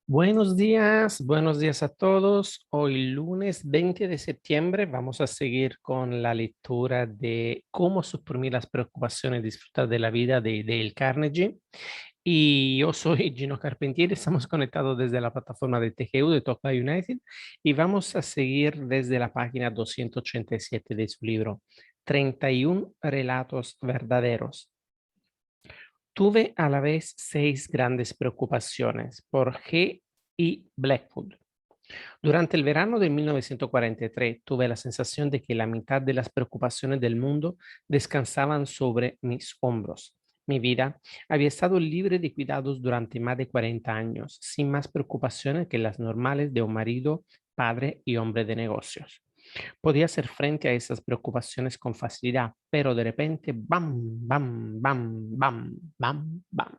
Buenos días a todos. Hoy lunes 20 de septiembre vamos a seguir con la lectura de Cómo suprimir las preocupaciones y disfrutar de la vida de Dale Carnegie. Y yo soy Gino Carpentier, estamos conectados desde la plataforma de TGU de Topa United y vamos a seguir desde la página 287 de su libro, 31 relatos verdaderos. Tuve a la vez 6 grandes preocupaciones por G. E. Blackwood. Durante el verano de 1943 tuve la sensación de que la mitad de las preocupaciones del mundo descansaban sobre mis hombros. Mi vida había estado libre de cuidados durante más de 40 años, sin más preocupaciones que las normales de un marido, padre y hombre de negocios. Podía hacer frente a esas preocupaciones con facilidad, pero de repente, bam, bam, bam, bam, bam, bam.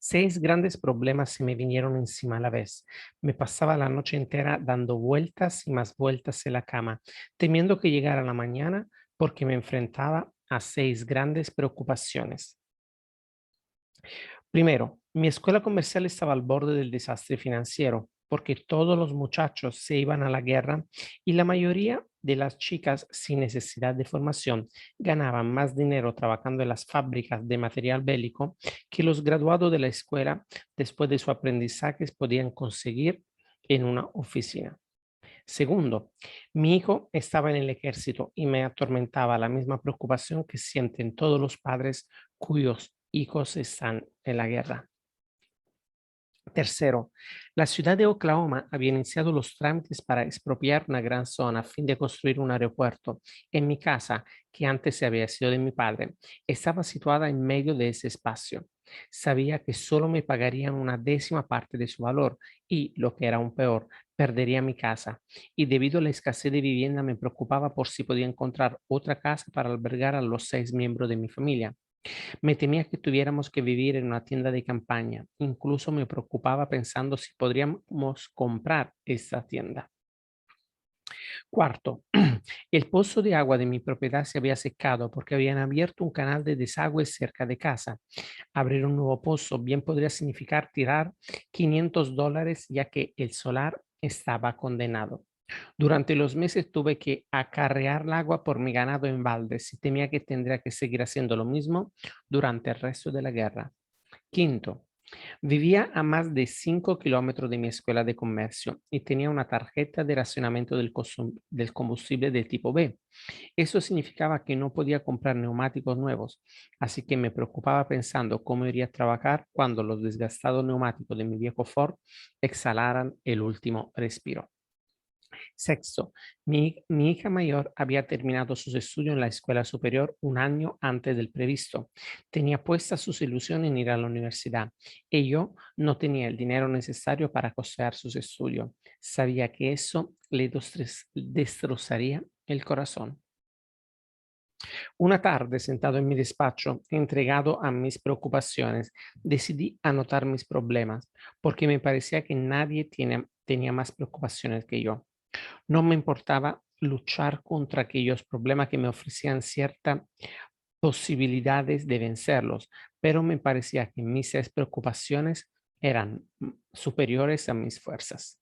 6 grandes problemas se me vinieron encima a la vez. Me pasaba la noche entera dando vueltas y más vueltas en la cama, temiendo que llegara la mañana porque me enfrentaba a 6 grandes preocupaciones. Primero, mi escuela comercial estaba al borde del desastre financiero porque todos los muchachos se iban a la guerra y la mayoría de las chicas sin necesidad de formación ganaban más dinero trabajando en las fábricas de material bélico que los graduados de la escuela después de su aprendizaje podían conseguir en una oficina. Segundo, mi hijo estaba en el ejército y me atormentaba la misma preocupación que sienten todos los padres cuyos hijos están en la guerra. Tercero, la ciudad de Oklahoma había iniciado los trámites para expropiar una gran zona a fin de construir un aeropuerto. En mi casa, que antes había sido de mi padre, estaba situada en medio de ese espacio. Sabía que solo me pagarían una décima parte de su valor y, lo que era aún peor, perdería mi casa. Y debido a la escasez de vivienda me preocupaba por si podía encontrar otra casa para albergar a los 6 miembros de mi familia. Me temía que tuviéramos que vivir en una tienda de campaña. Incluso me preocupaba pensando si podríamos comprar esa tienda. Cuarto, el pozo de agua de mi propiedad se había secado porque habían abierto un canal de desagüe cerca de casa. Abrir un nuevo pozo bien podría significar tirar $500 ya que el solar estaba condenado. Durante los meses tuve que acarrear el agua por mi ganado en baldes y temía que tendría que seguir haciendo lo mismo durante el resto de la guerra. Quinto, vivía a más de 5 kilómetros de mi escuela de comercio y tenía una tarjeta de racionamiento del combustible de tipo B. Eso significaba que no podía comprar neumáticos nuevos, así que me preocupaba pensando cómo iría a trabajar cuando los desgastados neumáticos de mi viejo Ford exhalaran el último respiro. Sexto, mi hija mayor había terminado sus estudios en la escuela superior un año antes del previsto. Tenía puesta sus ilusiones en ir a la universidad y yo no tenía el dinero necesario para costear sus estudios. Sabía que eso le destrozaría el corazón. Una tarde, sentado en mi despacho, entregado a mis preocupaciones, decidí anotar mis problemas porque me parecía que nadie tenía más preocupaciones que yo. No me importaba luchar contra aquellos problemas que me ofrecían ciertas posibilidades de vencerlos, pero me parecía que mis preocupaciones eran superiores a mis fuerzas.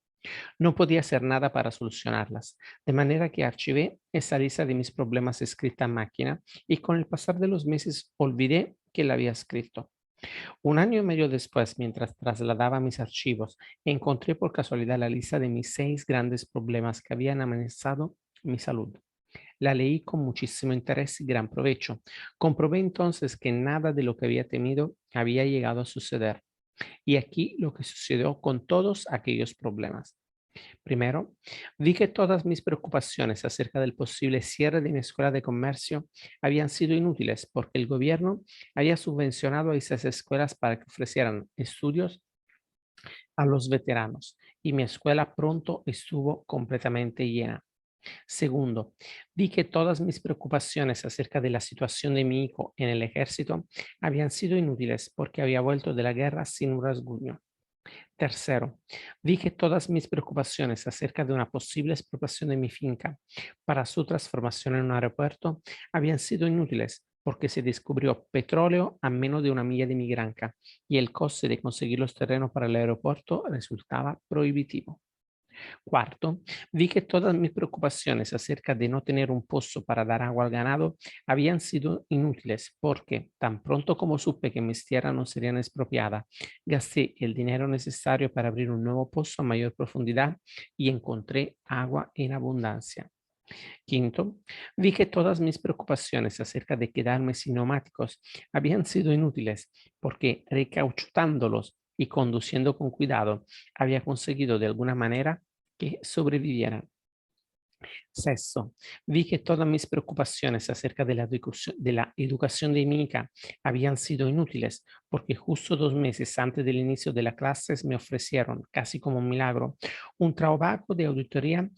No podía hacer nada para solucionarlas, de manera que archivé esa lista de mis problemas escrita a máquina y con el pasar de los meses olvidé que la había escrito. Un año y medio después, mientras trasladaba mis archivos, encontré por casualidad la lista de mis 6 grandes problemas que habían amenazado mi salud. La leí con muchísimo interés y gran provecho. Comprobé entonces que nada de lo que había temido había llegado a suceder. Y aquí lo que sucedió con todos aquellos problemas. Primero, vi que todas mis preocupaciones acerca del posible cierre de mi escuela de comercio habían sido inútiles porque el gobierno había subvencionado a esas escuelas para que ofrecieran estudios a los veteranos y mi escuela pronto estuvo completamente llena. Segundo, vi que todas mis preocupaciones acerca de la situación de mi hijo en el ejército habían sido inútiles porque había vuelto de la guerra sin un rasguño. Tercero, vi que todas mis preocupaciones acerca de una posible expropiación de mi finca para su transformación en un aeropuerto habían sido inútiles porque se descubrió petróleo a menos de una milla de mi granja y el coste de conseguir los terrenos para el aeropuerto resultaba prohibitivo. Cuarto, vi que todas mis preocupaciones acerca de no tener un pozo para dar agua al ganado habían sido inútiles porque tan pronto como supe que mis tierras no serían expropiadas, gasté el dinero necesario para abrir un nuevo pozo a mayor profundidad y encontré agua en abundancia. Quinto, vi que todas mis preocupaciones acerca de quedarme sin neumáticos habían sido inútiles porque recauchutándolos y conduciendo con cuidado había conseguido de alguna manera que sobrevivieran. Sexto, vi que todas mis preocupaciones acerca de la educación de mi hija habían sido inútiles, porque justo 2 meses antes del inicio de las clases me ofrecieron, casi como un milagro, un trabajo de auditoría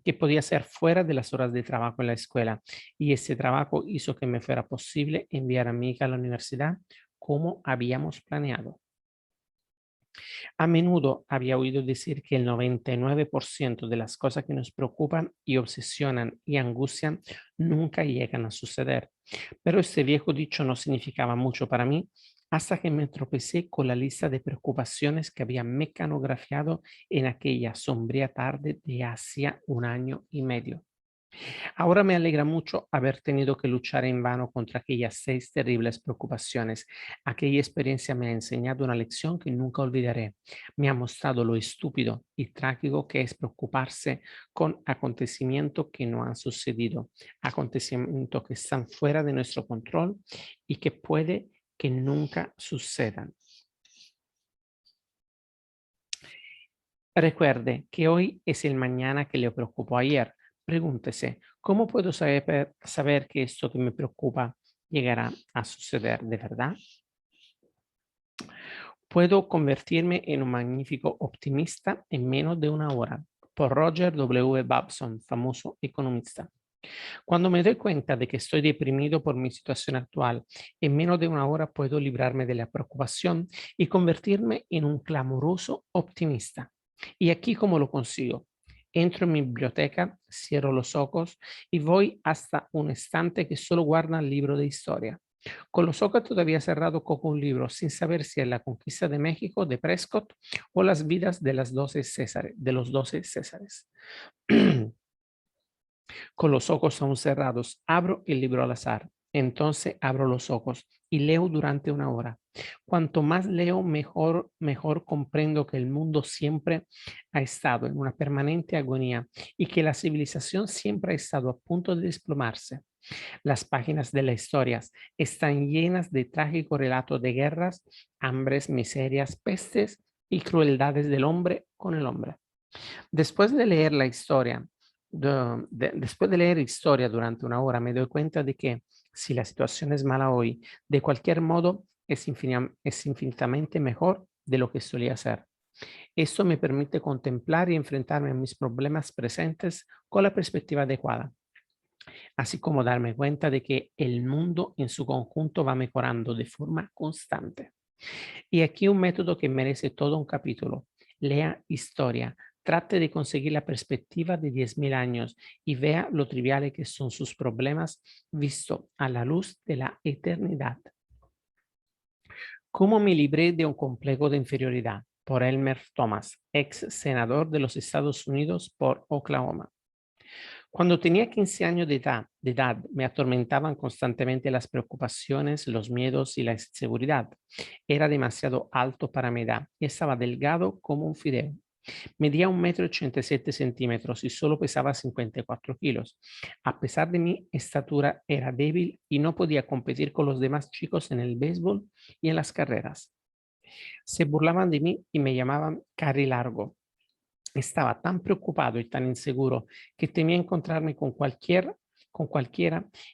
que podía ser fuera de las horas de trabajo en la escuela. Y ese trabajo hizo que me fuera posible enviar a mi hija a la universidad como habíamos planeado. A menudo había oído decir que el 99% de las cosas que nos preocupan y obsesionan y angustian nunca llegan a suceder. Pero este viejo dicho no significaba mucho para mí hasta que me tropecé con la lista de preocupaciones que había mecanografiado en aquella sombría tarde de hacía 1 año y medio. Ahora me alegra mucho haber tenido que luchar en vano contra aquellas 6 terribles preocupaciones. Aquella experiencia me ha enseñado una lección que nunca olvidaré. Me ha mostrado lo estúpido y trágico que es preocuparse con acontecimientos que no han sucedido, acontecimientos que están fuera de nuestro control y que puede que nunca sucedan. Recuerde que hoy es el mañana que le preocupó ayer. Pregúntese, ¿cómo puedo saber que esto que me preocupa llegará a suceder de verdad? Puedo convertirme en un magnífico optimista en menos de 1 hora. Por Roger W. Babson, famoso economista. Cuando me doy cuenta de que estoy deprimido por mi situación actual, en menos de 1 hora puedo librarme de la preocupación y convertirme en un clamoroso optimista. Y aquí cómo lo consigo. Entro en mi biblioteca, cierro los ojos y voy hasta un estante que solo guarda el libro de historia. Con los ojos todavía cerrados cojo un libro sin saber si es la conquista de México de Prescott o las vidas de los 12 Césares. Con los ojos aún cerrados, abro el libro al azar. Entonces abro los ojos y leo durante 1 hora. Cuanto más leo, mejor comprendo que el mundo siempre ha estado en una permanente agonía y que la civilización siempre ha estado a punto de desplomarse. Las páginas de la historia están llenas de trágicos relatos de guerras, hambres, miserias, pestes y crueldades del hombre con el hombre. Después de leer la historia, después de leer historia durante 1 hora, me doy cuenta de que si la situación es mala hoy, de cualquier modo es infinitamente mejor de lo que solía ser. Esto me permite contemplar y enfrentarme a mis problemas presentes con la perspectiva adecuada, así como darme cuenta de que el mundo en su conjunto va mejorando de forma constante. Y aquí un método que merece todo un capítulo. Lea historia, trate de conseguir la perspectiva de 10.000 años y vea lo triviales que son sus problemas visto a la luz de la eternidad. ¿Cómo me libré de un complejo de inferioridad? Por Elmer Thomas, ex senador de los Estados Unidos por Oklahoma. Cuando tenía 15 años de edad, me atormentaban constantemente las preocupaciones, los miedos y la inseguridad. Era demasiado alto para mi edad y estaba delgado como un fideo. Medía 1,87 m y solo pesaba 54 kilos. A pesar de mi estatura, era débil y no podía competir con los demás chicos en el béisbol y en las carreras. Se burlaban de mí y me llamaban Cari Largo. Estaba tan preocupado y tan inseguro que temía encontrarme con cualquiera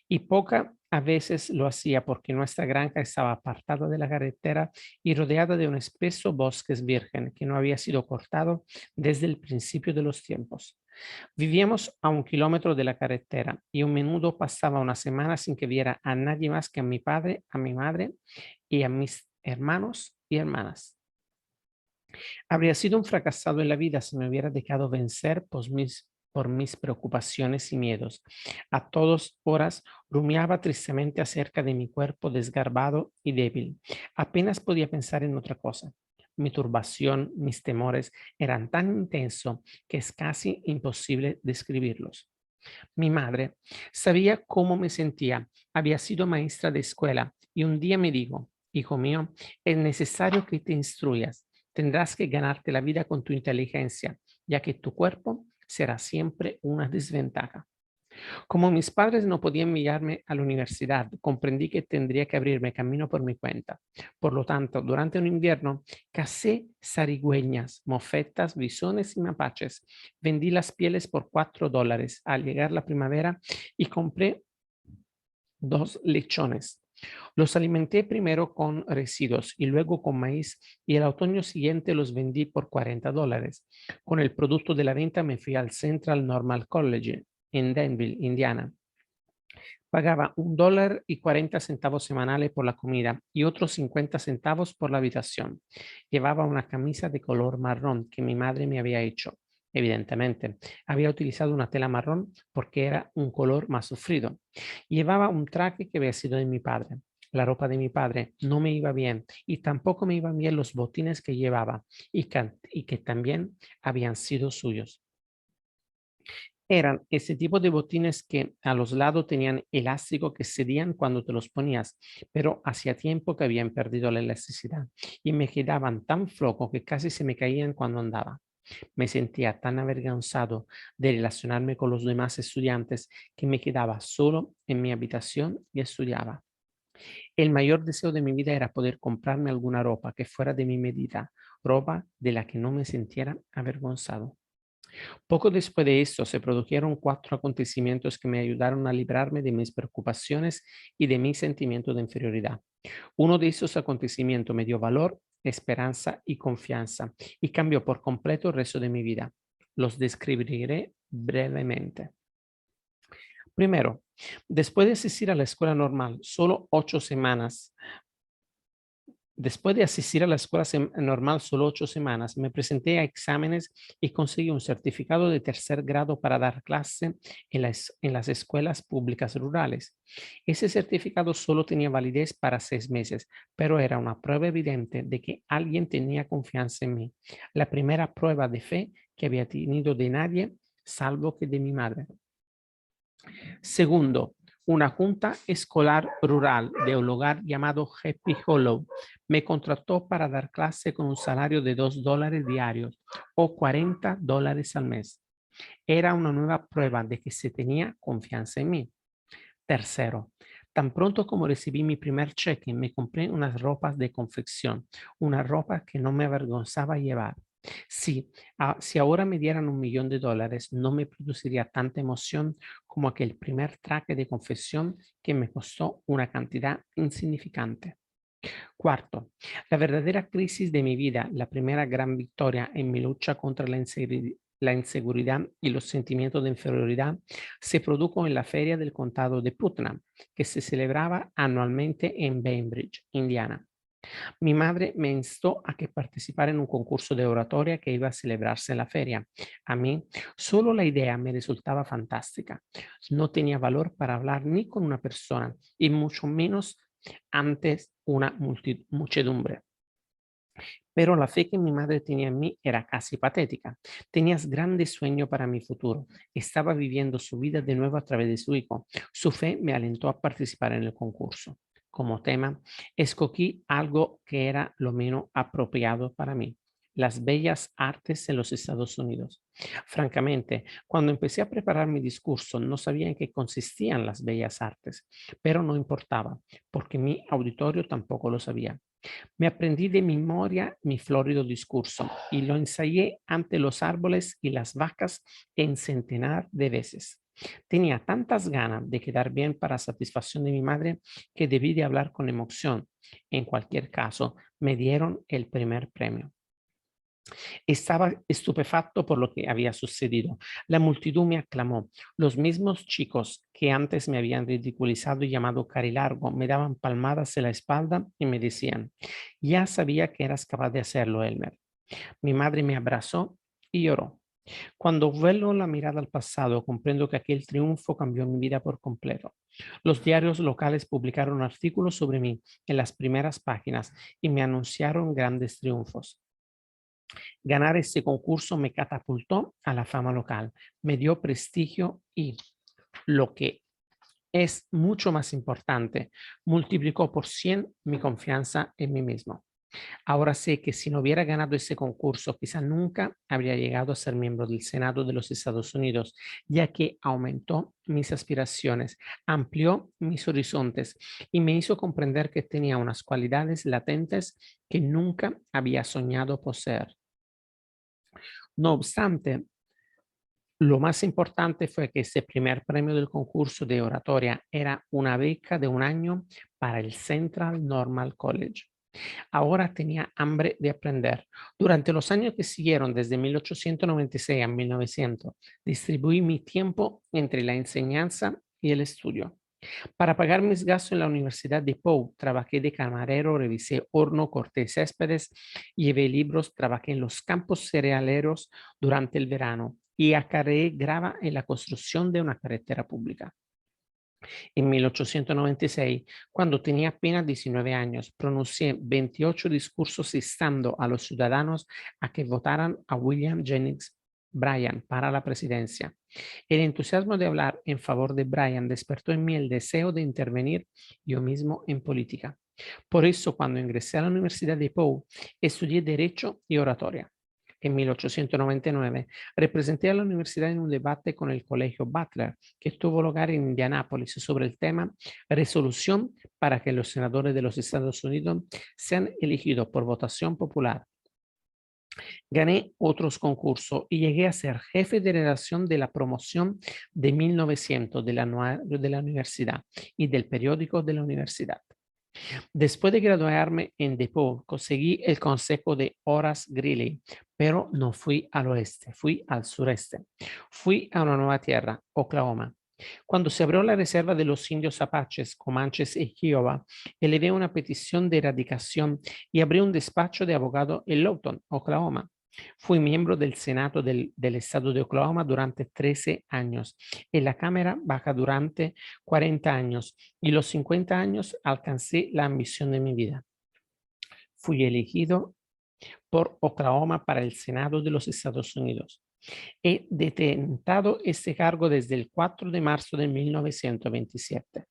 y poca a veces lo hacía porque nuestra granja estaba apartada de la carretera y rodeada de un espeso bosque virgen que no había sido cortado desde el principio de los tiempos. Vivíamos a 1 kilómetro de la carretera y a menudo pasaba una semana sin que viera a nadie más que a mi padre, a mi madre y a mis hermanos y hermanas. Habría sido un fracasado en la vida si me hubiera dejado vencer por mis preocupaciones y miedos. A todas horas rumiaba tristemente acerca de mi cuerpo desgarbado y débil. Apenas podía pensar en otra cosa. Mi turbación, mis temores eran tan intensos que es casi imposible describirlos. Mi madre sabía cómo me sentía, había sido maestra de escuela y un día me dijo, hijo mío, es necesario que te instruyas, tendrás que ganarte la vida con tu inteligencia, ya que tu cuerpo será siempre una desventaja. Como mis padres no podían enviarme a la universidad, comprendí que tendría que abrirme camino por mi cuenta. Por lo tanto, durante un invierno, cacé zarigüeñas, mofetas, bisones y mapaches. Vendí las pieles por $4 al llegar la primavera y compré 2 lechones. Los alimenté primero con residuos y luego con maíz y el otoño siguiente los vendí por $40. Con el producto de la venta me fui al Central Normal College en Danville, Indiana. Pagaba $1.40 semanales por la comida y otros 50 centavos por la habitación. Llevaba una camisa de color marrón que mi madre me había hecho. Evidentemente, había utilizado una tela marrón porque era un color más sufrido. Llevaba un traje que había sido de mi padre. La ropa de mi padre no me iba bien y tampoco me iban bien los botines que llevaba y que también habían sido suyos. Eran ese tipo de botines que a los lados tenían elástico que cedían cuando te los ponías, pero hacía tiempo que habían perdido la elasticidad y me quedaban tan flojos que casi se me caían cuando andaba. Me sentía tan avergonzado de relacionarme con los demás estudiantes que me quedaba solo en mi habitación y estudiaba. El mayor deseo de mi vida era poder comprarme alguna ropa que fuera de mi medida, ropa de la que no me sintiera avergonzado. Poco después de esto se produjeron 4 acontecimientos que me ayudaron a librarme de mis preocupaciones y de mi sentimiento de inferioridad. Uno de esos acontecimientos me dio valor, esperanza y confianza y cambió por completo el resto de mi vida. Los describiré brevemente. Primero, después de asistir a la escuela normal, solo 8 semanas. Después de asistir a la escuela normal solo 8 semanas, me presenté a exámenes y conseguí un certificado de tercer grado para dar clase en las escuelas públicas rurales. Ese certificado solo tenía validez para 6 meses, pero era una prueba evidente de que alguien tenía confianza en mí. La primera prueba de fe que había tenido de nadie, salvo que de mi madre. Segundo, una junta escolar rural de un lugar llamado Happy Hollow me contrató para dar clase con un salario de $2 diarios o $40 al mes. Era una nueva prueba de que se tenía confianza en mí. Tercero, tan pronto como recibí mi primer cheque, me compré unas ropas de confección, una ropa que no me avergonzaba llevar. Sí, si ahora me dieran $1.000.000, no me produciría tanta emoción como aquel primer traje de confección que me costó una cantidad insignificante. Cuarto, la verdadera crisis de mi vida, la primera gran victoria en mi lucha contra la inseguridad y los sentimientos de inferioridad, se produjo en la Feria del Condado de Putnam, que se celebraba anualmente en Bainbridge, Indiana. Mi madre me instó a que participara en un concurso de oratoria que iba a celebrarse en la feria. A mí, solo la idea me resultaba fantástica. No tenía valor para hablar ni con una persona y mucho menos antes una muchedumbre. Pero la fe que mi madre tenía en mí era casi patética. Tenías grandes sueños para mi futuro. Estaba viviendo su vida de nuevo a través de su hijo. Su fe me alentó a participar en el concurso. Como tema, escogí algo que era lo menos apropiado para mí, las bellas artes en los Estados Unidos. Francamente, cuando empecé a preparar mi discurso, no sabía en qué consistían las bellas artes, pero no importaba, porque mi auditorio tampoco lo sabía. Me aprendí de memoria mi florido discurso y lo ensayé ante los árboles y las vacas en centenar de veces. Tenía tantas ganas de quedar bien para satisfacción de mi madre que debí de hablar con emoción. En cualquier caso, me dieron el primer premio. Estaba estupefacto por lo que había sucedido. La multitud me aclamó. Los mismos chicos que antes me habían ridiculizado y llamado carilargo me daban palmadas en la espalda y me decían, ya sabía que eras capaz de hacerlo, Elmer. Mi madre me abrazó y lloró. Cuando vuelvo la mirada al pasado, comprendo que aquel triunfo cambió mi vida por completo. Los diarios locales publicaron artículos sobre mí en las primeras páginas y me anunciaron grandes triunfos. Ganar este concurso me catapultó a la fama local, me dio prestigio y, lo que es mucho más importante, multiplicó por 100 mi confianza en mí mismo. Ahora sé que si no hubiera ganado ese concurso, quizá nunca habría llegado a ser miembro del Senado de los Estados Unidos, ya que aumentó mis aspiraciones, amplió mis horizontes y me hizo comprender que tenía unas cualidades latentes que nunca había soñado poseer. No obstante, lo más importante fue que ese primer premio del concurso de oratoria era una beca de un año para el Central Normal College. Ahora tenía hambre de aprender. Durante los años que siguieron, desde 1896 a 1900, distribuí mi tiempo entre la enseñanza y el estudio. Para pagar mis gastos en la Universidad de Poe, trabajé de camarero, revisé horno, corté céspedes, llevé libros, trabajé en los campos cerealeros durante el verano y acarreé grava en la construcción de una carretera pública. En 1896, cuando tenía apenas 19 años, pronuncié 28 discursos instando a los ciudadanos a que votaran a William Jennings Bryan para la presidencia. El entusiasmo de hablar en favor de Bryan despertó en mí el deseo de intervenir yo mismo en política. Por eso, cuando ingresé a la Universidad de Poe, estudié Derecho y Oratoria. En 1899, representé a la universidad en un debate con el Colegio Butler, que tuvo lugar en Indianápolis sobre el tema resolución para que los senadores de los Estados Unidos sean elegidos por votación popular. Gané otros concursos y llegué a ser jefe de redacción de la promoción de 1900 de la universidad y del periódico de la universidad. Después de graduarme en DePaul, conseguí el consejo de Horace Greeley, pero no fui al oeste, fui al sureste. Fui a una nueva tierra, Oklahoma. Cuando se abrió la reserva de los indios apaches, comanches y Kiowa, elevé una petición de erradicación y abrí un despacho de abogado en Lawton, Oklahoma. Fui miembro del Senado del estado de Oklahoma durante 13 años, en la Cámara Baja durante 40 años y los 50 años alcancé la ambición de mi vida. Fui elegido por Oklahoma para el Senado de los Estados Unidos. He detentado este cargo desde el 4 de marzo de 1927.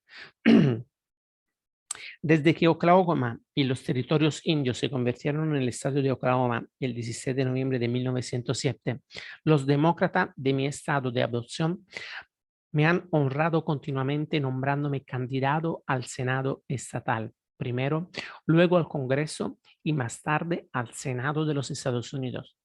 Desde que Oklahoma y los territorios indios se convirtieron en el estado de Oklahoma el 16 de noviembre de 1907, los demócratas de mi estado de adopción me han honrado continuamente nombrándome candidato al Senado estatal, primero, luego al Congreso y más tarde al Senado de los Estados Unidos.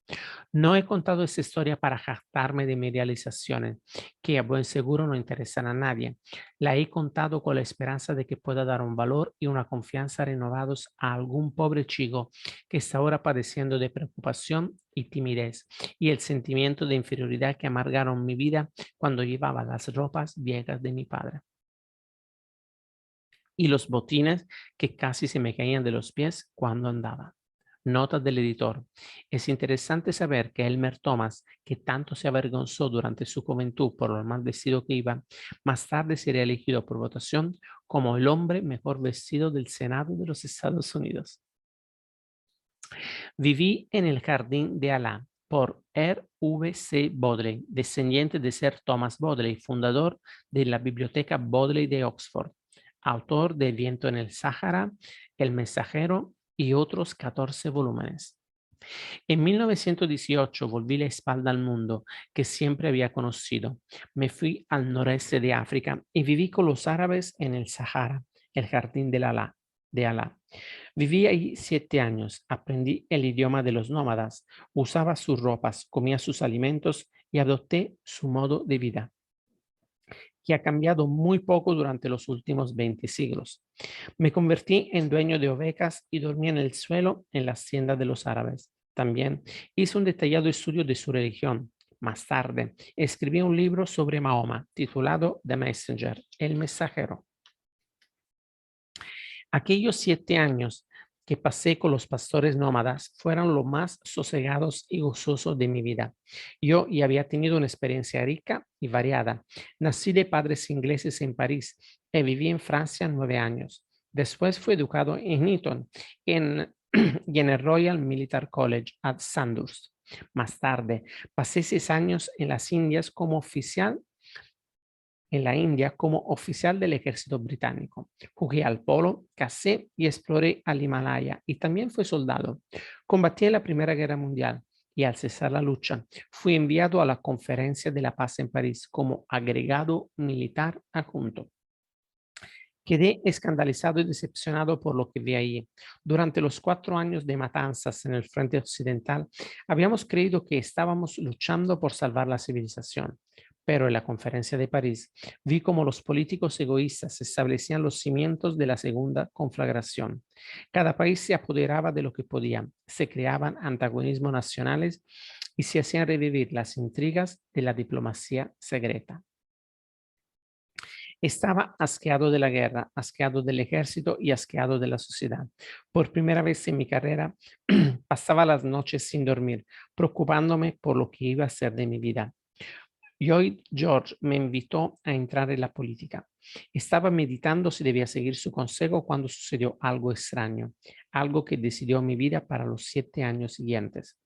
No he contado esta historia para jactarme de mis realizaciones, que a buen seguro no interesan a nadie. La he contado con la esperanza de que pueda dar un valor y una confianza renovados a algún pobre chico que está ahora padeciendo de preocupación y timidez y el sentimiento de inferioridad que amargaron mi vida cuando llevaba las ropas viejas de mi padre y los botines que casi se me caían de los pies cuando andaba. Nota del editor. Es interesante saber que Elmer Thomas, que tanto se avergonzó durante su juventud por lo mal vestido que iba, más tarde sería elegido por votación como el hombre mejor vestido del Senado de los Estados Unidos. Viví en el jardín de Alá por R.V.C. Bodley, descendiente de Sir Thomas Bodley, fundador de la Biblioteca Bodley de Oxford, autor de Viento en el Sáhara, El Mensajero y otros 14 volúmenes. En 1918 volví la espalda al mundo que siempre había conocido. Me fui al noreste de África y viví con los árabes en el Sahara, el jardín de Alá. Viví ahí 7 años, aprendí el idioma de los nómadas, usaba sus ropas, comía sus alimentos y adopté su modo de vida, que ha cambiado muy poco durante los últimos 20 siglos. Me convertí en dueño de ovejas y dormí en el suelo en las tiendas de los árabes. También hice un detallado estudio de su religión. Más tarde, escribí un libro sobre Mahoma titulado The Messenger, El Mensajero. Aquellos 7 años que pasé con los pastores nómadas fueron los más sosegados y gozosos de mi vida. Yo ya había tenido una experiencia rica y variada. Nací de padres ingleses en París y viví en Francia 9 años. Después fui educado en Eton en, y en el Royal Military College at Sandhurst. Más tarde, pasé 6 años en las Indias como oficial en la India como oficial del ejército británico. Jugué al polo, cacé y exploré al Himalaya y también fui soldado. Combatí en la Primera Guerra Mundial y al cesar la lucha fui enviado a la Conferencia de la Paz en París como agregado militar adjunto. Quedé escandalizado y decepcionado por lo que vi allí. Durante los 4 años de matanzas en el frente occidental, habíamos creído que estábamos luchando por salvar la civilización. Pero en la conferencia de París vi cómo los políticos egoístas establecían los cimientos de la segunda conflagración. Cada país se apoderaba de lo que podía, se creaban antagonismos nacionales y se hacían revivir las intrigas de la diplomacia secreta. Estaba asqueado de la guerra, asqueado del ejército y asqueado de la sociedad. Por primera vez en mi carrera, pasaba las noches sin dormir, preocupándome por lo que iba a ser de mi vida. Lloyd George me invitó a entrar en la política. Estaba meditando si debía seguir su consejo cuando sucedió algo extraño, algo que decidió mi vida para los 7 años siguientes.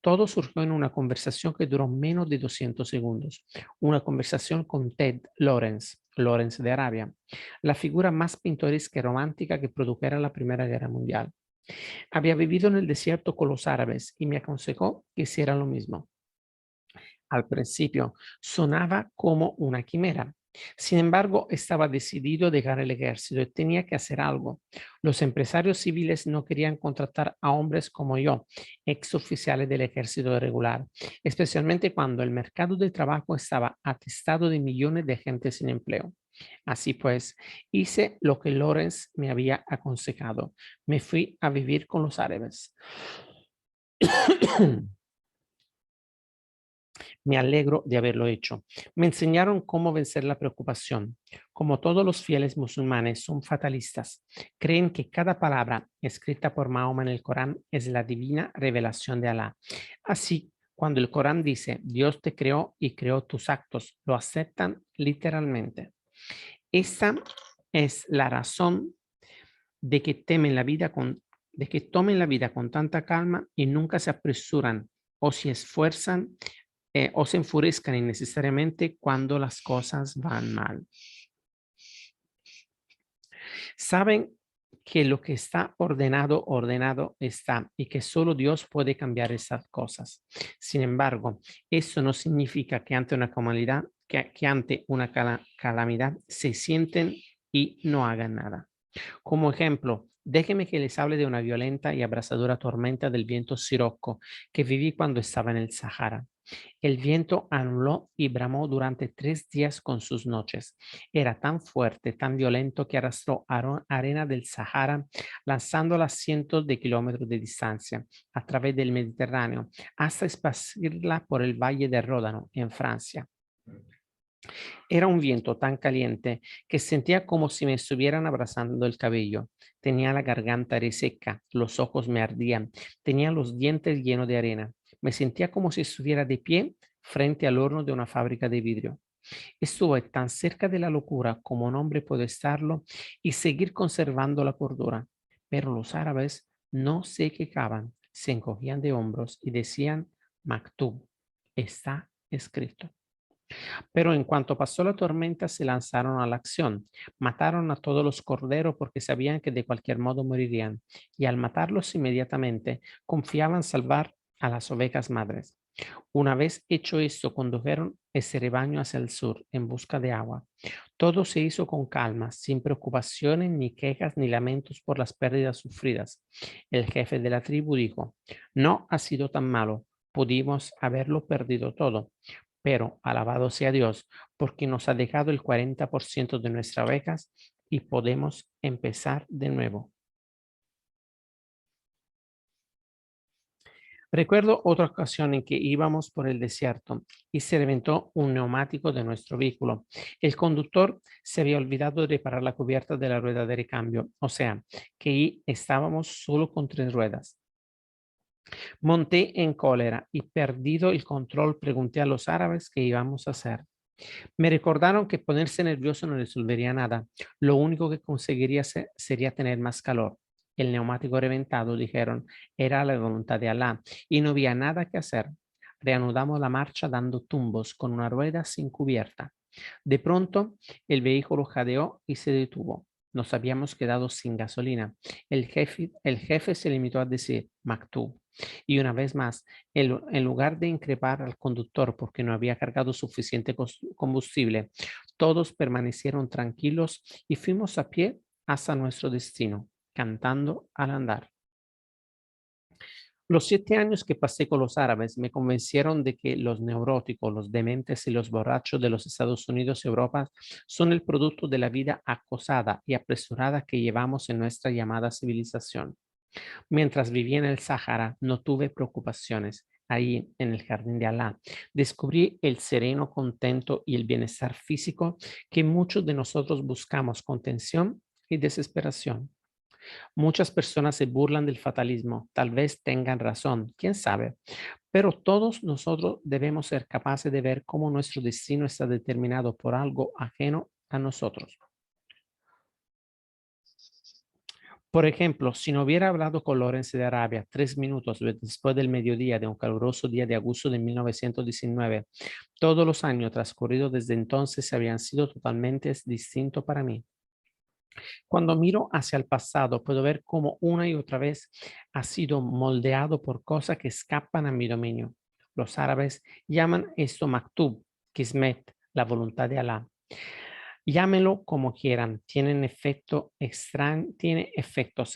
Todo surgió en una conversación que duró menos de 200 segundos, una conversación con Ted Lawrence, Lawrence de Arabia, la figura más pintoresca y romántica que produjera la Primera Guerra Mundial. Había vivido en el desierto con los árabes y me aconsejó que hiciera lo mismo. Al principio sonaba como una quimera. Sin embargo, estaba decidido a dejar el ejército y tenía que hacer algo. Los empresarios civiles no querían contratar a hombres como yo, exoficiales del ejército regular, especialmente cuando el mercado de trabajo estaba atestado de millones de gente sin empleo. Así pues, hice lo que Lawrence me había aconsejado. Me fui a vivir con los árabes. Me alegro de haberlo hecho. Me enseñaron cómo vencer la preocupación. Como todos los fieles musulmanes son fatalistas, creen que cada palabra escrita por Mahoma en el Corán es la divina revelación de Alá. Así, cuando el Corán dice, Dios te creó y creó tus actos, lo aceptan literalmente. Esa es la razón de que temen la vida de que tomen la vida con tanta calma y nunca se apresuran o se esfuerzan o se enfurezcan innecesariamente cuando las cosas van mal. Saben que lo que está ordenado, ordenado está y que solo Dios puede cambiar esas cosas. Sin embargo, eso no significa que ante una calamidad, que ante una calamidad se sienten y no hagan nada. Como ejemplo, déjenme que les hable de una violenta y abrasadora tormenta del viento sirocco que viví cuando estaba en el Sahara. El viento anuló y bramó durante 3 días con sus noches. Era tan fuerte, tan violento que arrastró arena del Sahara, lanzándola cientos de kilómetros de distancia a través del Mediterráneo hasta esparcirla por el valle de Ródano en Francia. Era un viento tan caliente que sentía como si me estuvieran abrazando el cabello. Tenía la garganta reseca, los ojos me ardían, tenía los dientes llenos de arena. Me sentía como si estuviera de pie frente al horno de una fábrica de vidrio. Estuve tan cerca de la locura como un hombre puede estarlo y seguir conservando la cordura. Pero los árabes no se quejaban, se encogían de hombros y decían, Maktub, está escrito. Pero en cuanto pasó la tormenta, se lanzaron a la acción. Mataron a todos los corderos porque sabían que de cualquier modo morirían. Y al matarlos inmediatamente, confiaban salvar a las ovejas madres. Una vez hecho esto, condujeron ese rebaño hacia el sur en busca de agua. Todo se hizo con calma, sin preocupaciones, ni quejas, ni lamentos por las pérdidas sufridas. El jefe de la tribu dijo, no ha sido tan malo, pudimos haberlo perdido todo, pero alabado sea Dios, porque nos ha dejado el 40% de nuestras ovejas y podemos empezar de nuevo. Recuerdo otra ocasión en que íbamos por el desierto y se reventó un neumático de nuestro vehículo. El conductor se había olvidado de reparar la cubierta de la rueda de recambio, o sea, que ahí estábamos solo con 3 ruedas. Monté en cólera y perdido el control pregunté a los árabes qué íbamos a hacer. Me recordaron que ponerse nervioso no resolvería nada. Lo único que conseguiría sería tener más calor. El neumático reventado, dijeron, era la voluntad de Alá y no había nada que hacer. Reanudamos la marcha dando tumbos con una rueda sin cubierta. De pronto, el vehículo jadeó y se detuvo. Nos habíamos quedado sin gasolina. El jefe se limitó a decir Maktub. Y una vez más, en lugar de increpar al conductor porque no había cargado suficiente combustible, todos permanecieron tranquilos y fuimos a pie hasta nuestro destino, cantando al andar. Los 7 años que pasé con los árabes me convencieron de que los neuróticos, los dementes y los borrachos de los Estados Unidos y Europa son el producto de la vida acosada y apresurada que llevamos en nuestra llamada civilización. Mientras vivía en el Sáhara, no tuve preocupaciones. Ahí, en el jardín de Alá, descubrí el sereno contento y el bienestar físico que muchos de nosotros buscamos con tensión y desesperación. Muchas personas se burlan del fatalismo, tal vez tengan razón, quién sabe, pero todos nosotros debemos ser capaces de ver cómo nuestro destino está determinado por algo ajeno a nosotros. Por ejemplo, si no hubiera hablado con Lawrence de Arabia 3 minutos después del mediodía de un caluroso día de agosto de 1919, todos los años transcurridos desde entonces habían sido totalmente distintos para mí. Cuando miro hacia el pasado, puedo ver cómo una y otra vez ha sido moldeado por cosas que escapan a mi dominio. Los árabes llaman esto maktub, kismet, la voluntad de Alá. Llámenlo como quieran, tiene efectos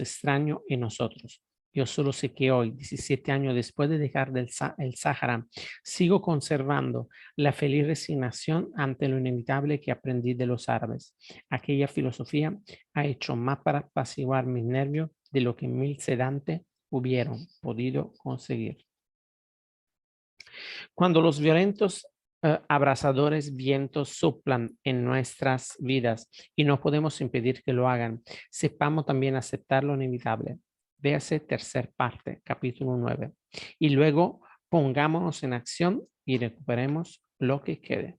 extraños en nosotros. Yo solo sé que hoy, 17 años después de dejar el Sáhara, sigo conservando la feliz resignación ante lo inevitable que aprendí de los árabes. Aquella filosofía ha hecho más para apaciguar mis nervios de lo que 1000 sedantes hubieran podido conseguir. Cuando los violentos abrasadores vientos soplan en nuestras vidas y no podemos impedir que lo hagan, sepamos también aceptar lo inevitable. Véase tercer parte, capítulo 9. Y luego pongámonos en acción y recuperemos lo que quede.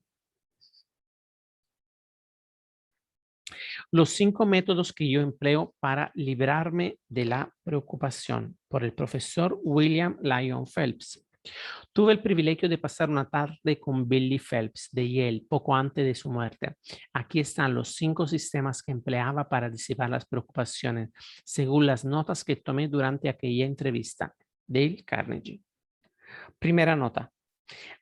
Los 5 métodos que yo empleo para librarme de la preocupación, por el profesor William Lyon Phelps. Tuve el privilegio de pasar una tarde con Billy Phelps de Yale poco antes de su muerte. Aquí están los 5 sistemas que empleaba para disipar las preocupaciones, según las notas que tomé durante aquella entrevista. Dale Carnegie. Primera nota.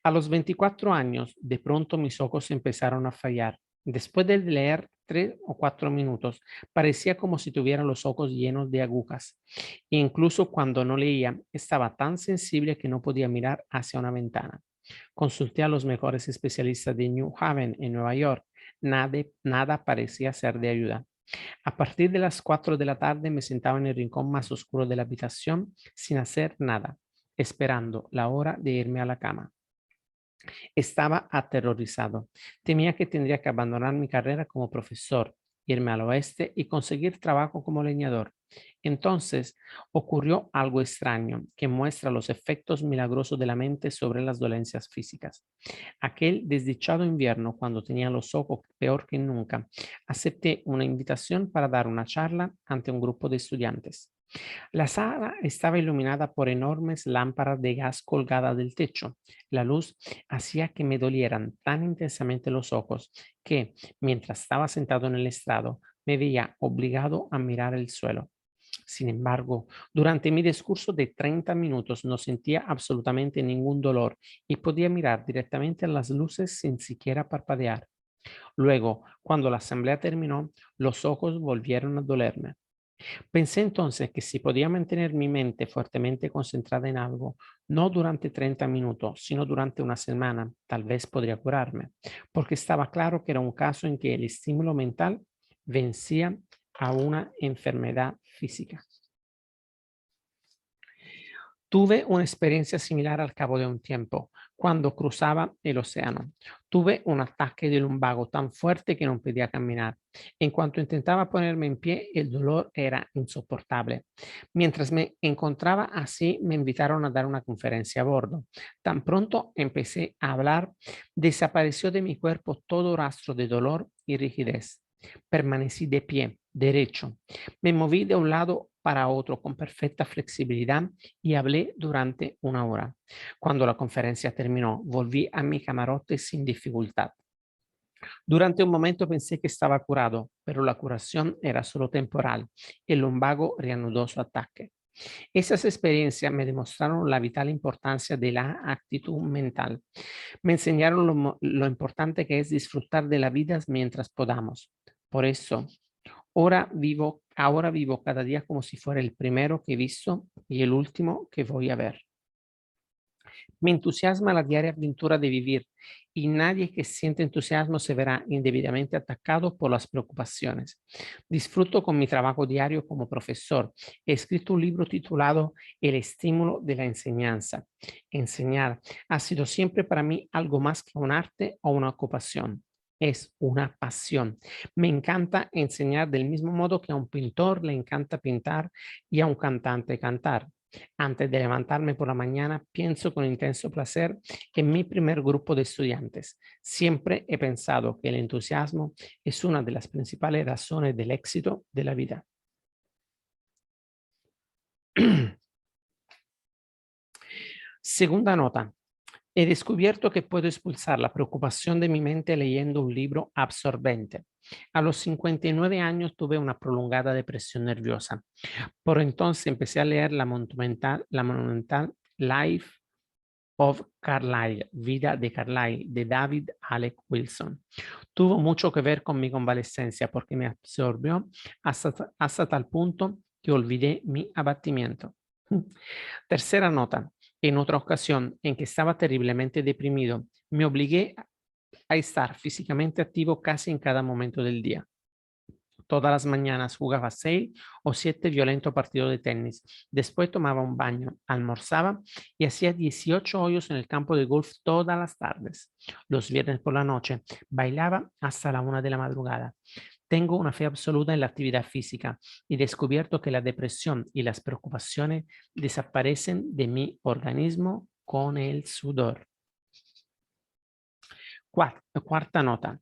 A los 24 años, de pronto mis ojos empezaron a fallar. Después de leer 3 o 4 minutos, parecía como si tuviera los ojos llenos de agujas. E incluso cuando no leía, estaba tan sensible que no podía mirar hacia una ventana. Consulté a los mejores especialistas de New Haven en Nueva York. Nada parecía ser de ayuda. A partir de las 4 de la tarde me sentaba en el rincón más oscuro de la habitación sin hacer nada, esperando la hora de irme a la cama. Estaba aterrorizado. Temía que tendría que abandonar mi carrera como profesor, irme al oeste y conseguir trabajo como leñador. Entonces ocurrió algo extraño que muestra los efectos milagrosos de la mente sobre las dolencias físicas. Aquel desdichado invierno, cuando tenía los ojos peor que nunca, acepté una invitación para dar una charla ante un grupo de estudiantes. La sala estaba iluminada por enormes lámparas de gas colgadas del techo. La luz hacía que me dolieran tan intensamente los ojos que, mientras estaba sentado en el estrado, me veía obligado a mirar el suelo. Sin embargo, durante mi discurso de 30 minutos no sentía absolutamente ningún dolor y podía mirar directamente a las luces sin siquiera parpadear. Luego, cuando la asamblea terminó, los ojos volvieron a dolerme. Pensé entonces que si podía mantener mi mente fuertemente concentrada en algo, no durante 30 minutos, sino durante una semana, tal vez podría curarme, porque estaba claro que era un caso en que el estímulo mental vencía a una enfermedad física. Tuve una experiencia similar al cabo de un tiempo, cuando cruzaba el océano. Tuve un ataque de lumbago tan fuerte que no podía caminar. En cuanto intentaba ponerme en pie, el dolor era insoportable. Mientras me encontraba así, me invitaron a dar una conferencia a bordo. Tan pronto empecé a hablar, desapareció de mi cuerpo todo rastro de dolor y rigidez. Permanecí de pie, derecho. Me moví de un lado para otro con perfecta flexibilidad y hablé durante una hora. Cuando la conferencia terminó, volví a mi camarote sin dificultad. Durante un momento pensé que estaba curado, pero la curación era solo temporal. El lumbago reanudó su ataque. Esas experiencias me demostraron la vital importancia de la actitud mental. Me enseñaron lo importante que es disfrutar de la vida mientras podamos. Por eso, ahora vivo cada día como si fuera el primero que he visto y el último que voy a ver. Me entusiasma la diaria aventura de vivir y nadie que siente entusiasmo se verá indebidamente atacado por las preocupaciones. Disfruto con mi trabajo diario como profesor. He escrito un libro titulado El estímulo de la enseñanza. Enseñar ha sido siempre para mí algo más que un arte o una ocupación. Es una pasión. Me encanta enseñar del mismo modo que a un pintor le encanta pintar y a un cantante cantar. Antes de levantarme por la mañana, pienso con intenso placer en mi primer grupo de estudiantes. Siempre he pensado que el entusiasmo es una de las principales razones del éxito de la vida. Segunda nota. He descubierto que puedo expulsar la preocupación de mi mente leyendo un libro absorbente. A los 59 años tuve una prolongada depresión nerviosa. Por entonces empecé a leer la monumental Life of Carlyle, Vida de Carlyle, de David Alec Wilson. Tuvo mucho que ver con mi convalescencia porque me absorbió hasta tal punto que olvidé mi abatimiento. Tercera nota. En otra ocasión en que estaba terriblemente deprimido, me obligué a estar físicamente activo casi en cada momento del día. Todas las mañanas jugaba 6 o 7 violentos partidos de tenis. Después tomaba un baño, almorzaba y hacía 18 hoyos en el campo de golf todas las tardes. Los viernes por la noche bailaba hasta la 1 de la madrugada. Tengo una fe absoluta en la actividad física y he descubierto que la depresión y las preocupaciones desaparecen de mi organismo con el sudor. Cuarta nota.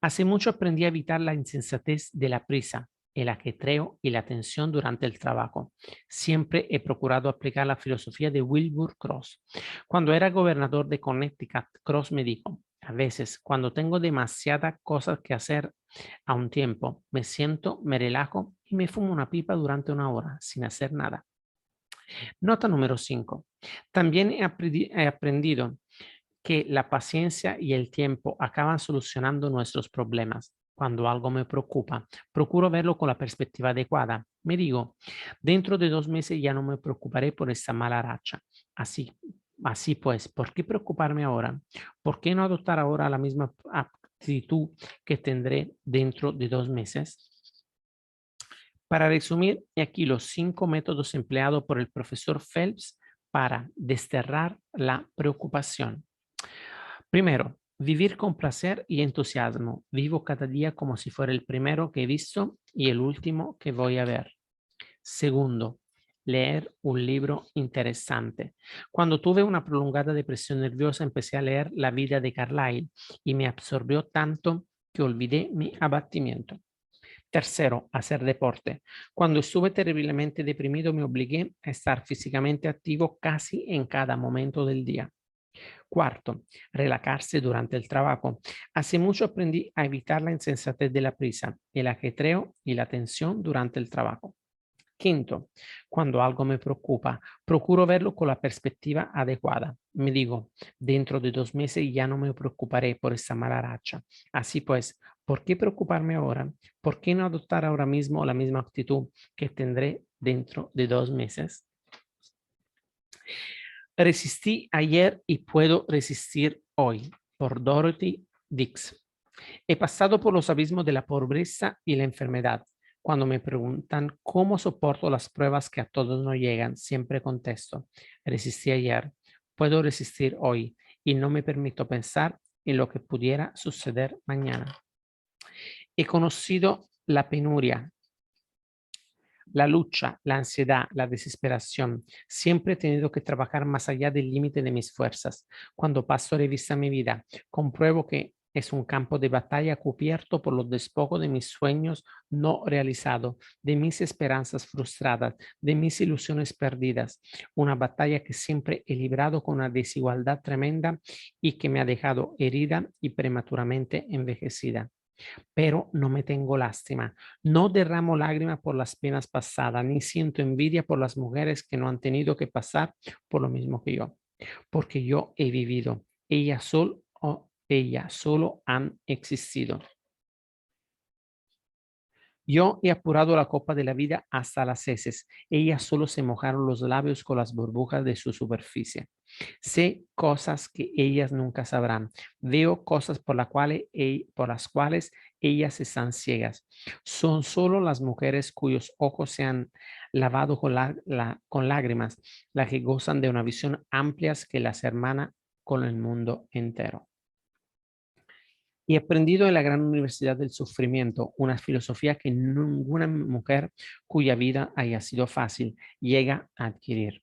Hace mucho aprendí a evitar la insensatez de la prisa, el ajetreo y la tensión durante el trabajo. Siempre he procurado aplicar la filosofía de Wilbur Cross. Cuando era gobernador de Connecticut, Cross me dijo, a veces cuando tengo demasiadas cosas que hacer a un tiempo, me siento, me relajo y me fumo una pipa durante una hora sin hacer nada. Nota número 5. También he aprendido que la paciencia y el tiempo acaban solucionando nuestros problemas. Cuando algo me preocupa, procuro verlo con la perspectiva adecuada. Me digo, dentro de 2 meses ya no me preocuparé por esta mala racha. Así pues, ¿por qué preocuparme ahora? ¿Por qué no adoptar ahora la misma actitud que tendré dentro de 2 meses? Para resumir, aquí los 5 métodos empleados por el profesor Phelps para desterrar la preocupación. Primero, vivir con placer y entusiasmo. Vivo cada día como si fuera el primero que he visto y el último que voy a ver. Segundo, leer un libro interesante. Cuando tuve una prolongada depresión nerviosa, empecé a leer La vida de Carlyle y me absorbió tanto que olvidé mi abatimiento. Tercero, hacer deporte. Cuando estuve terriblemente deprimido, me obligué a estar físicamente activo casi en cada momento del día. Cuarto, relajarse durante el trabajo. Hace mucho aprendí a evitar la insensatez de la prisa, el ajetreo y la tensión durante el trabajo. Quinto, cuando algo me preocupa, procuro verlo con la perspectiva adecuada. Me digo, dentro de 2 meses ya no me preocuparé por esta mala racha. Así pues, ¿por qué preocuparme ahora? ¿Por qué no adoptar ahora mismo la misma actitud que tendré dentro de 2 meses? Resistí ayer y puedo resistir hoy, por Dorothy Dix. He pasado por los abismos de la pobreza y la enfermedad, Cuando me preguntan cómo soporto las pruebas que a todos no llegan, siempre contesto, resistí ayer, puedo resistir hoy y no me permito pensar en lo que pudiera suceder mañana. He conocido la penuria, la lucha, la ansiedad, la desesperación. Siempre he tenido que trabajar más allá del límite de mis fuerzas. Cuando paso revista mi vida, compruebo que es un campo de batalla cubierto por los despojos de mis sueños no realizados, de mis esperanzas frustradas, de mis ilusiones perdidas. Una batalla que siempre he librado con una desigualdad tremenda y que me ha dejado herida y prematuramente envejecida, pero no me tengo lástima. No derramo lágrimas por las penas pasadas, ni siento envidia por las mujeres que no han tenido que pasar por lo mismo que yo, porque yo he vivido. Ella solo han existido. Yo he apurado la copa de la vida hasta las heces. Ellas solo se mojaron los labios con las burbujas de su superficie. Sé cosas que ellas nunca sabrán. Veo cosas por las cuales ellas están ciegas. Son solo las mujeres cuyos ojos se han lavado con lágrimas, las que gozan de una visión amplia que las hermana con el mundo entero. Y he aprendido en la gran universidad del sufrimiento una filosofía que ninguna mujer cuya vida haya sido fácil llega a adquirir.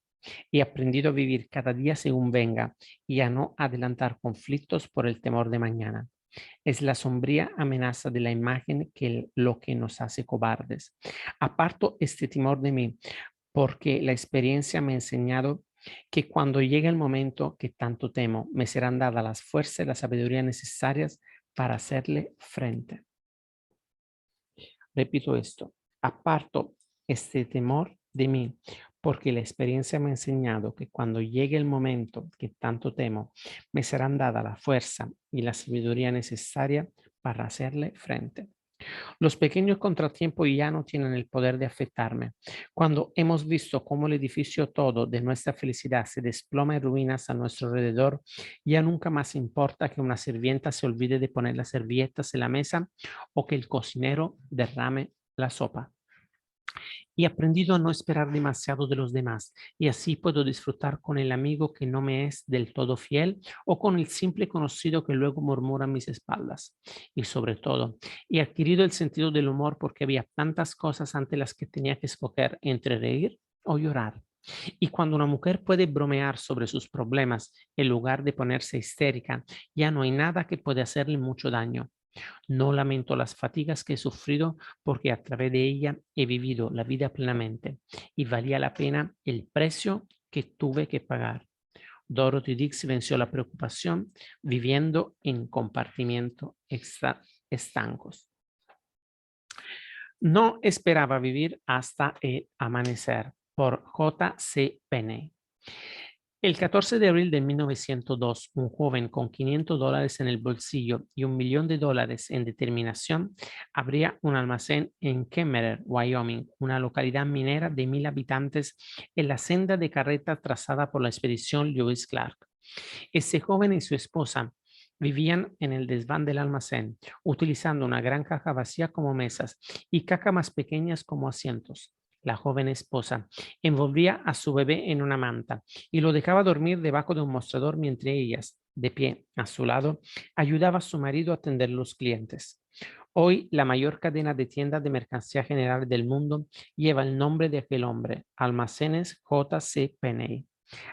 He aprendido a vivir cada día según venga y a no adelantar conflictos por el temor de mañana. Es la sombría amenaza de la imagen que lo que nos hace cobardes. Aparto este temor de mí porque la experiencia me ha enseñado que cuando llegue el momento que tanto temo, me serán dadas las fuerzas y la sabiduría necesarias para hacerle frente. Repito esto, aparto este temor de mí, porque la experiencia me ha enseñado que cuando llegue el momento que tanto temo, me serán dadas la fuerza y la sabiduría necesaria para hacerle frente. Los pequeños contratiempos ya no tienen el poder de afectarme. Cuando hemos visto cómo el edificio todo de nuestra felicidad se desploma en ruinas a nuestro alrededor, ya nunca más importa que una sirvienta se olvide de poner las servilletas en la mesa o que el cocinero derrame la sopa. He aprendido a no esperar demasiado de los demás y así puedo disfrutar con el amigo que no me es del todo fiel o con el simple conocido que luego murmura a mis espaldas. Y sobre todo, he adquirido el sentido del humor porque había tantas cosas ante las que tenía que escoger entre reír o llorar. Y cuando una mujer puede bromear sobre sus problemas en lugar de ponerse histérica, ya no hay nada que puede hacerle mucho daño. No lamento las fatigas que he sufrido porque a través de ella he vivido la vida plenamente y valía la pena el precio que tuve que pagar. Dorothy Dix venció la preocupación viviendo en compartimiento estancos. No esperaba vivir hasta el amanecer, por J. C. Penney. El 14 de abril de 1902, un joven con $500 en el bolsillo y $1.000.000 en determinación abría un almacén en Kemmerer, Wyoming, una localidad minera de 1,000 habitantes en la senda de carreta trazada por la expedición Lewis Clark. Ese joven y su esposa vivían en el desván del almacén, utilizando una gran caja vacía como mesas y cajas más pequeñas como asientos. La joven esposa envolvía a su bebé en una manta y lo dejaba dormir debajo de un mostrador mientras ellas, de pie a su lado, ayudaba a su marido a atender los clientes. Hoy, la mayor cadena de tiendas de mercancía general del mundo lleva el nombre de aquel hombre, Almacenes J. C. Penney.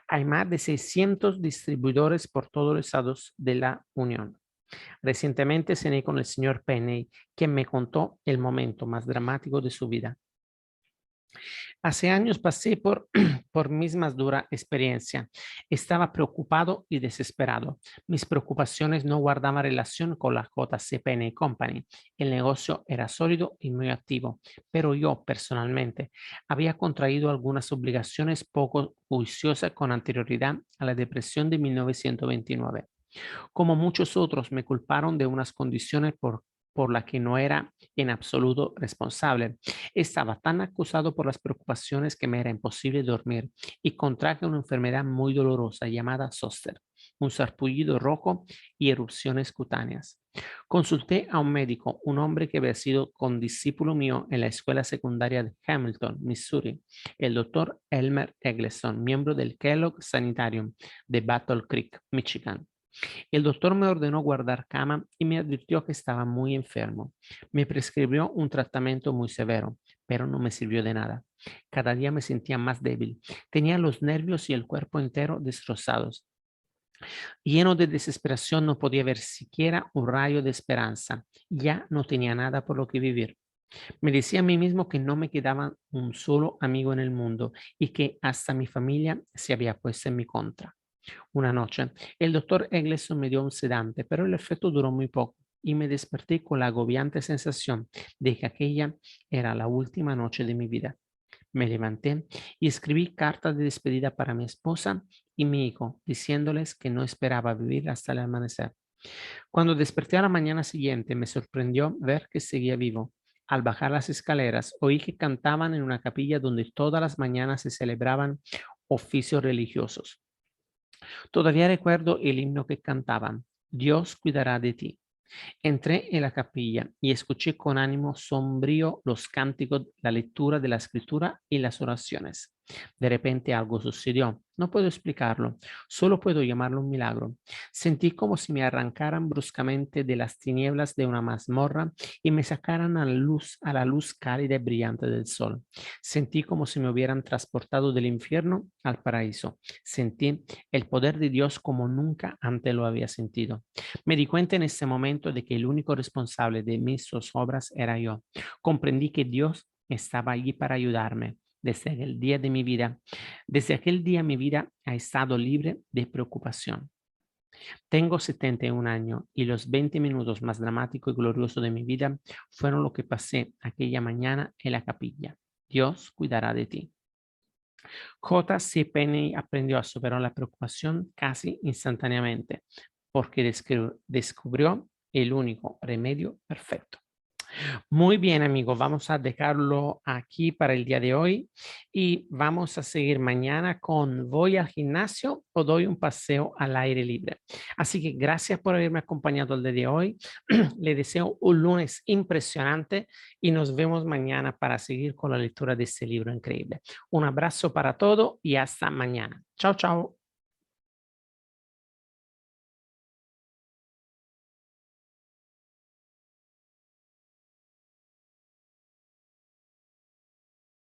Hay más de 600 distribuidores por todos los estados de la Unión. Recientemente cené con el señor Penney, quien me contó el momento más dramático de su vida. Hace años pasé por mismas dura experiencia. Estaba preocupado y desesperado. Mis preocupaciones no guardaban relación con la JCPenney Company. El negocio era sólido y muy activo, pero yo personalmente había contraído algunas obligaciones poco juiciosas con anterioridad a la depresión de 1929. Como muchos otros, me culparon de unas condiciones por las que no era en absoluto responsable. Estaba tan acusado por las preocupaciones que me era imposible dormir y contraje una enfermedad muy dolorosa llamada zóster. un sarpullido rojo y erupciones cutáneas. Consulté a un médico, un hombre que había sido condiscípulo mío en la escuela secundaria de Hamilton, Missouri, el doctor Elmer Eggleston, miembro del Kellogg Sanitarium de Battle Creek, Michigan. El doctor me ordenó guardar cama y me advirtió que estaba muy enfermo. Me prescribió un tratamiento muy severo, pero no me sirvió de nada. Cada día me sentía más débil. Tenía los nervios y el cuerpo entero destrozados. Lleno de desesperación, no podía ver siquiera un rayo de esperanza. Ya no tenía nada por lo que vivir. Me decía a mí mismo que no me quedaba un solo amigo en el mundo y que hasta mi familia se había puesto en mi contra. Una noche, el doctor Eggleston me dio un sedante, pero el efecto duró muy poco y me desperté con la agobiante sensación de que aquella era la última noche de mi vida. Me levanté y escribí cartas de despedida para mi esposa y mi hijo, diciéndoles que no esperaba vivir hasta el amanecer. Cuando desperté a la mañana siguiente, me sorprendió ver que seguía vivo. Al bajar las escaleras, oí que cantaban en una capilla donde todas las mañanas se celebraban oficios religiosos. Todavía recuerdo el himno que cantaban: Dios cuidará de ti. Entré en la capilla y escuché con ánimo sombrío los cánticos, la lectura de la escritura y las oraciones. De repente algo sucedió. No puedo explicarlo, solo puedo llamarlo un milagro. Sentí como si me arrancaran bruscamente de las tinieblas de una mazmorra y me sacaran a la luz cálida y brillante del sol. Sentí como si me hubieran transportado del infierno al paraíso. Sentí el poder de Dios como nunca antes lo había sentido. Me di cuenta en ese momento de que el único responsable de mis obras era yo. Comprendí que Dios estaba allí para ayudarme. Desde el día de mi vida, desde aquel día mi vida ha estado libre de preocupación. Tengo 71 años y los 20 minutos más dramáticos y gloriosos de mi vida fueron lo que pasé aquella mañana en la capilla. Dios cuidará de ti. J. C. Penney aprendió a superar la preocupación casi instantáneamente porque descubrió el único remedio perfecto. Muy bien, amigos, vamos a dejarlo aquí para el día de hoy y vamos a seguir mañana con ¿voy al gimnasio o doy un paseo al aire libre? Así que gracias por haberme acompañado el día de hoy. Le deseo un lunes impresionante y nos vemos mañana para seguir con la lectura de este libro increíble. Un abrazo para todos y hasta mañana. Chao, chao.